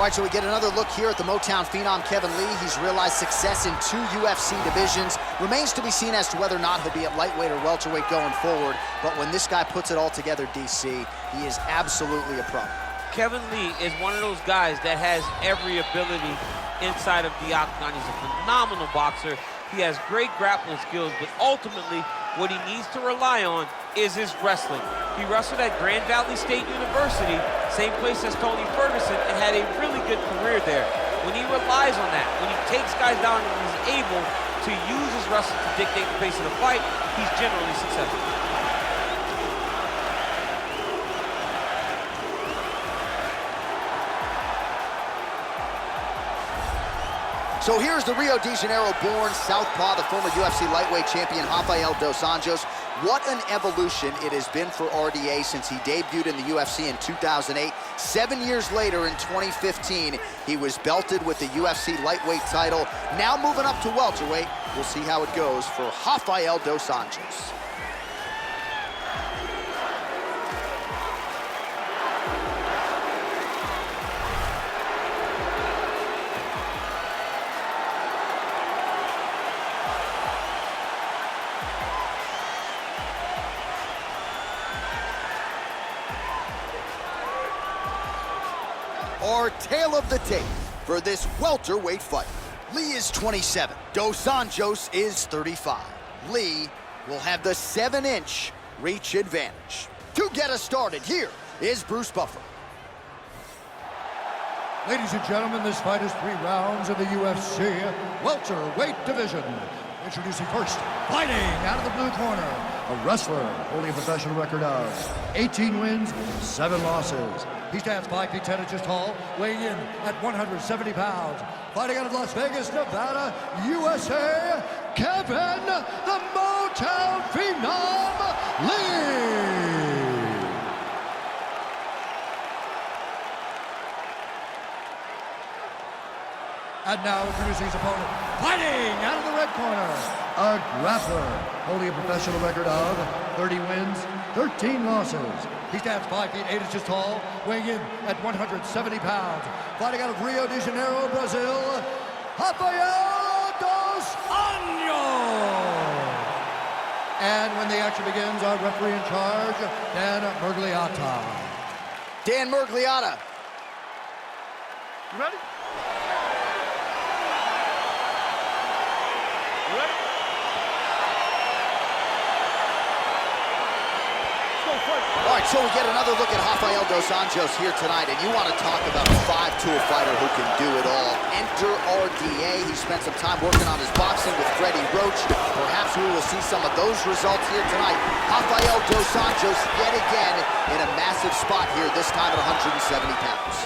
All right, so we get another look here at the Motown phenom, Kevin Lee. He's realized success in 2 UFC divisions. Remains to be seen as to whether or not he'll be at lightweight or welterweight going forward. But when this guy puts it all together, DC, he is absolutely a problem. Kevin Lee is one of those guys that has every ability inside of the octagon. He's a phenomenal boxer. He has great grappling skills, but ultimately, what he needs to rely on is his wrestling. He wrestled at Grand Valley State University, same place as Tony Ferguson, and had a really good career there. When he relies on that, when he takes guys down and he's able to use his wrestling to dictate the pace of the fight, he's generally successful. So here's the Rio de Janeiro-born southpaw, the former UFC lightweight champion, Рафаэль Дос Аньос. What an evolution it has been for RDA since he debuted in the UFC in 2008. 7 years later, in 2015, he was belted with the UFC lightweight title. Now moving up to welterweight. We'll see how it goes for Рафаэль Дос Аньос. Our tale of the tape for this welterweight fight. Lee is 27, Dos Anjos is 35. Lee will have the 7-inch reach advantage. To get us started, here is Bruce Buffer. Ladies and gentlemen, this fight is 3 rounds in the UFC welterweight division. Introducing first, fighting out of the blue corner, a wrestler holding a professional record of 18 wins, 7 losses. He stands 5 feet 10 inches tall, weighing in at 170 pounds. Fighting out of Las Vegas, Nevada, USA, Kevin, the Motown phenom, Lee. And now introducing his opponent, fighting out of the red corner, a grappler holding a professional record of 30 wins, 13 losses. He stands 5 feet 8 inches tall, weighing in at 170 pounds. Fighting out of Rio de Janeiro, Brazil, Рафаэль Дос Anьos. And when the action begins, our referee in charge, Dan Miragliotta. Dan Miragliotta. You ready? All right, so we get another look at Рафаэль Дос Аньос here tonight, and you want to talk about a 5-tool fighter who can do it all. Enter RDA. He spent some time working on his boxing with Freddie Roach. Perhaps we will see some of those results here tonight. Рафаэль Дос Аньos yet again in a massive spot here, this time at 170 pounds.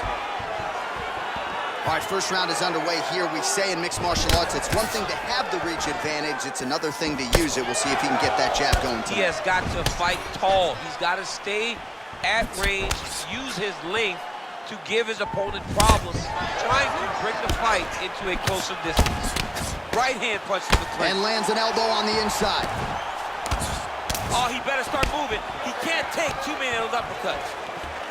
All right, first round is underway here. We say in mixed martial arts, it's one thing to have the reach advantage. It's another thing to use it. We'll see if he can get that jab going tonight. He has got to fight tall. He's got to stay at range, use his length to give his opponent problems, trying to bring the fight into a closer distance. Right hand punch to the clinch. And lands an elbow on the inside. Oh, he better start moving. He can't take too many of those uppercuts.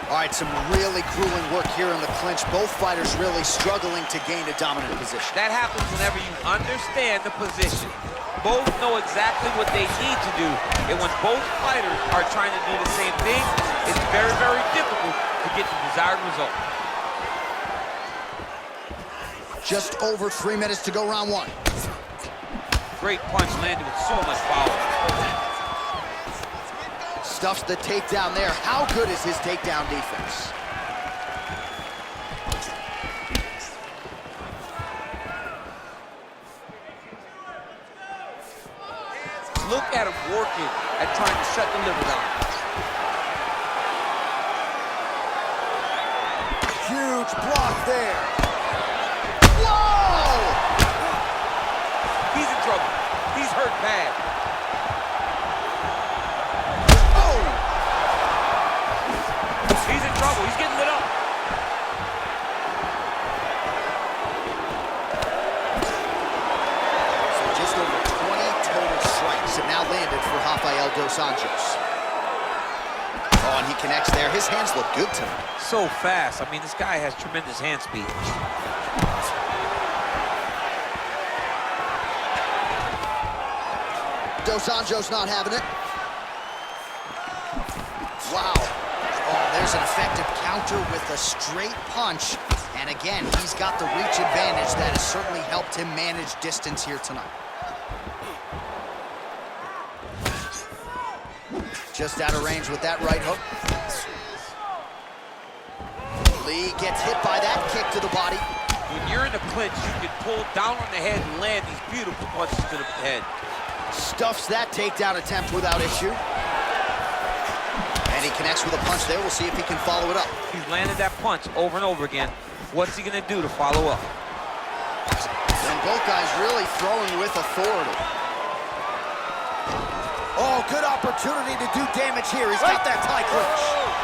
All right, some really grueling work here in the clinch. Both fighters really struggling to gain a dominant position. That happens whenever you understand the position. Both know exactly what they need to do. And when both fighters are trying to do the same thing, it's very, very difficult to get the desired result. Just over 3 minutes to go, round 1. Great punch landed with so much power. Stuffs the takedown there. How good is his takedown defense? Look at him working at trying to shut the liver down. Huge block there. Whoa! He's in trouble. He's hurt bad. He's in trouble. He's getting lit up. So just over 20 total strikes have now landed for Рафаэль Дос Аньос. Oh, And he connects there. His hands look good tonight. So fast. I mean, this guy has tremendous hand speed. Dos Anjos not having it. Wow. Oh, there's an effective counter with a straight punch. And again, he's got the reach advantage that has certainly helped him manage distance here tonight. Just out of range with that right hook. Lee gets hit by that kick to the body. When you're in a clinch, you can pull down on the head and land these beautiful punches to the head. Stuffs that takedown attempt without issue. And he connects with a punch there. We'll see if he can follow it up. He's landed that punch over and over again. What's he gonna do to follow up? And both guys really throwing with authority. Oh, good opportunity to do damage here. He's got that tie clinch.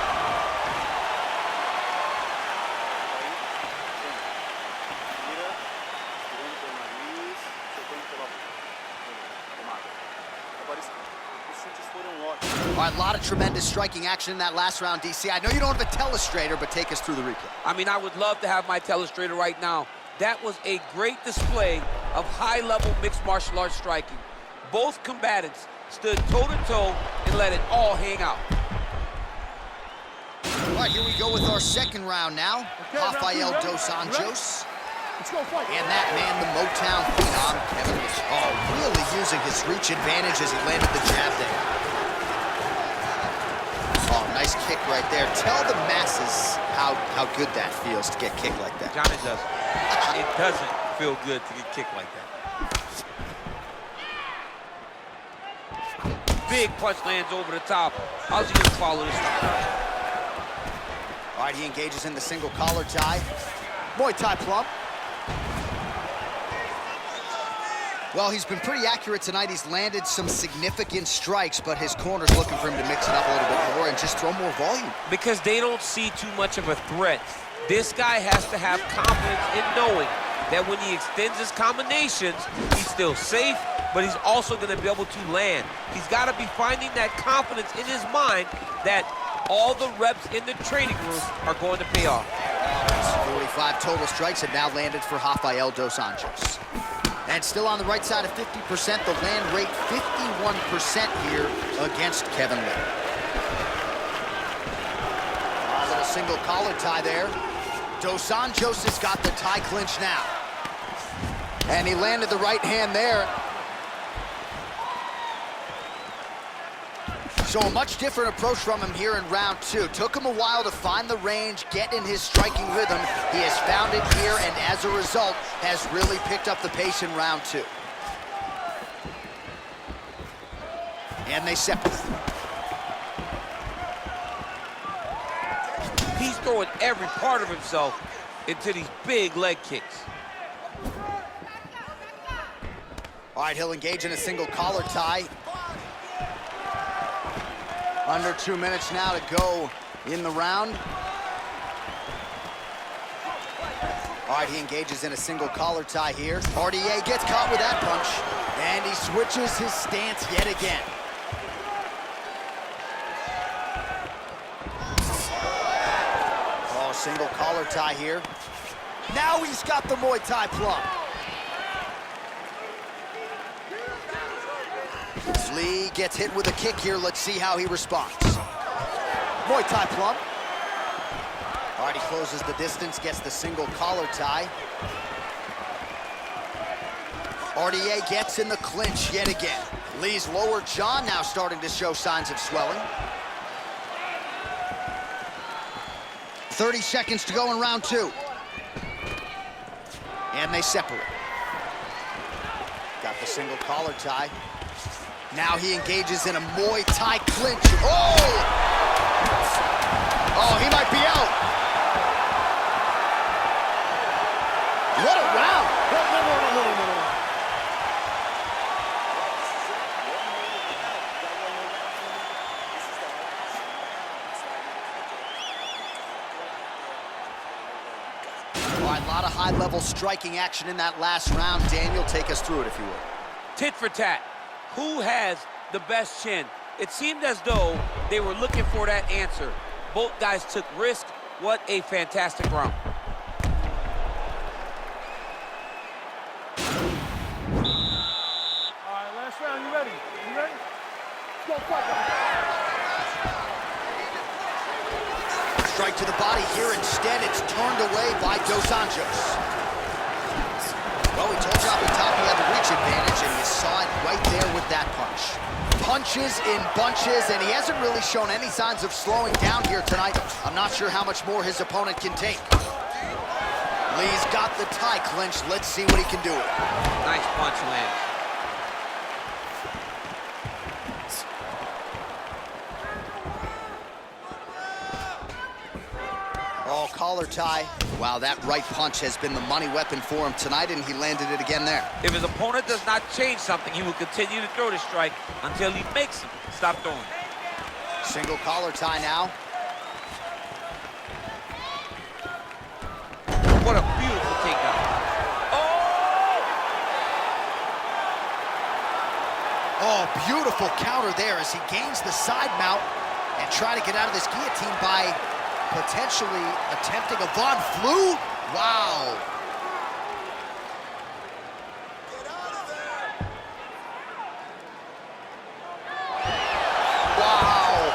All right, a lot of tremendous striking action in that last round, DC. I know you don't have a telestrator, but take us through the replay. I mean, I would love to have my telestrator right now. That was a great display of high-level mixed martial arts striking. Both combatants stood toe-to-toe and let it all hang out. All right, here we go with our second round now. Рафаэль Дос Аньос. Let's go fight. And that man, the Motown phenom, Kevin, was really using his reach advantage as he landed the jab there. Oh, nice kick right there. Tell the masses how good that feels to get kicked like that. John, it doesn't. It doesn't feel good to get kicked like that. Big punch lands over the top. How's he gonna follow this one? All right, he engages in the single collar tie. Muay Thai plump. Well, he's been pretty accurate tonight. He's landed some significant strikes, but his corner's looking for him to mix it up a little bit more and just throw more volume. Because they don't see too much of a threat. This guy has to have confidence in knowing that when he extends his combinations, he's still safe, but he's also going to be able to land. He's got to be finding that confidence in his mind that all the reps in the training room are going to pay off. 45 total strikes have now landed for Рафаэль Дос Аньос. And still on the right side of 50%, the land rate 51% here against Kevin Lee. A little single collar tie there. Dos Anjos has got the tie clinch now. And he landed the right hand there. So a much different approach from him here in round two. Took him a while to find the range, get in his striking rhythm. He has found it here, and as a result, has really picked up the pace in round two. And they separate. He's throwing every part of himself into these big leg kicks. All right, he'll engage in a single collar tie. Under 2 minutes now to go in the round. All right, he engages in a single collar tie here. RDA gets caught with that punch, and he switches his stance yet again. Oh, single collar tie here. Now he's got the Muay Thai plump. Lee gets hit with a kick here. Let's see how he responds. Muay Thai plump. All right, he closes the distance, gets the single collar tie. RDA gets in the clinch yet again. Lee's lower jaw now starting to show signs of swelling. 30 seconds to go in round two. And they separate. Got the single collar tie. Now he engages in a Muay Thai clinch. Oh! Oh, he might be out. What a round. All right, a lot of high-level striking action in that last round. Daniel, take us through it, if you will. Tit for tat. Who has the best chin? It seemed as though they were looking for that answer. Both guys took risk. What a fantastic round. All right, last round. You ready? You ready? Go fight. Strike to the body here. Instead, it's turned away by Dos Anjos. Well, we told you off the top he had the reach advantage, and you saw it right there with that punch. Punches in bunches, and he hasn't really shown any signs of slowing down here tonight. I'm not sure how much more his opponent can take. Lee's got the tie clinched. Let's see what he can do. Nice punch lands. Oh, collar tie. Wow, that right punch has been the money weapon for him tonight, and he landed it again there. If his opponent does not change something, he will continue to throw the strike until he makes him stop throwing. Single collar tie now. What a beautiful takedown. Oh, beautiful counter there as he gains the side mount and try to get out of this guillotine by potentially attempting a Von Flue. Wow. Wow.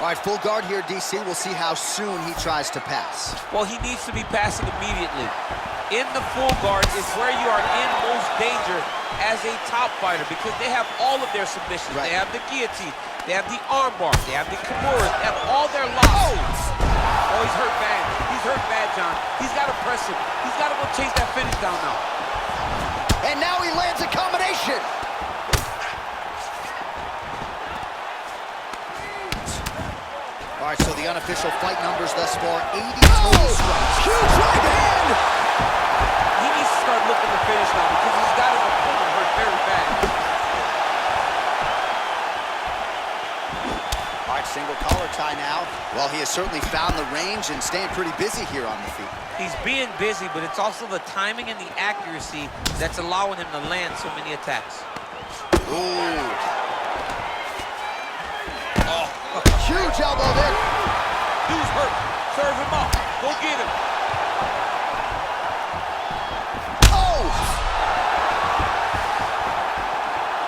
All right, full guard here, DC. We'll see how soon he tries to pass. Well, he needs to be passing immediately. In the full guard is where you are in most danger as a top fighter because they have all of their submissions. Right. They have the guillotine, they have the arm bar, they have the kimuras, they have all their locks. Oh, he's hurt bad. He's hurt bad, John. He's got to press him. He's got to go chase that finish down now. And now he lands a combination. All right, so the unofficial fight numbers thus far, 80 total strikes. Huge right hand! He needs to start looking to finish now because he's got his opponent hurt very bad. All right, single collar tie now. Well, he has certainly found the range and staying pretty busy here on the feet. He's being busy, but it's also the timing and the accuracy that's allowing him to land so many attacks. Ooh. Oh, huge elbow there. Dude's hurt. Serve him up. Go get him. Oh!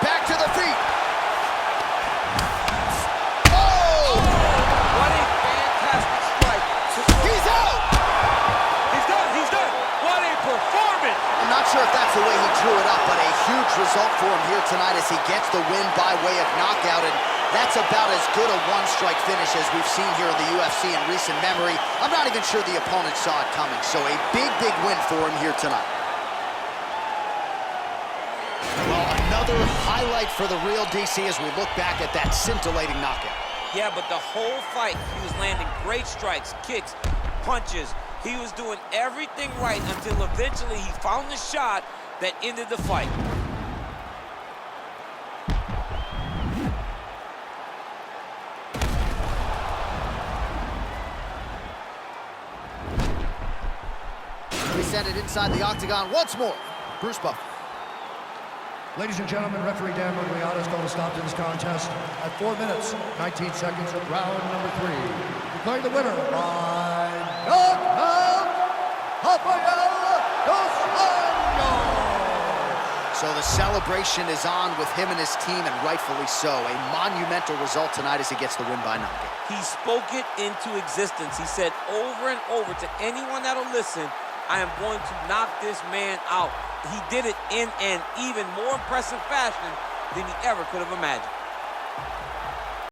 Back to the feet. Oh! What a fantastic strike. He's out! He's done. He's done. What a performance. I'm not sure if that's the way he drew it up, but a huge result for him here tonight as he gets the win by way of knockout. And that's about as good a one-strike finish as we've seen here in the UFC in recent memory. I'm not even sure the opponent saw it coming, so a big, big win for him here tonight. Well, another highlight for the real DC as we look back at that scintillating knockout. Yeah, but the whole fight, he was landing great strikes, kicks, punches. He was doing everything right until eventually he found the shot that ended the fight. We send it inside the octagon once more. Bruce Buffer. Ladies and gentlemen, referee Dan Miragliotta has called a stop to this contest at 4 minutes, 19 seconds of round number 3. Declaring the winner by knockout, Рафаэль Дос Anьos. So the celebration is on with him and his team, and rightfully so. A monumental result tonight as he gets the win by knockout. He spoke it into existence. He said over and over to anyone that'll listen, I am going to knock this man out. He did it in an even more impressive fashion than he ever could have imagined.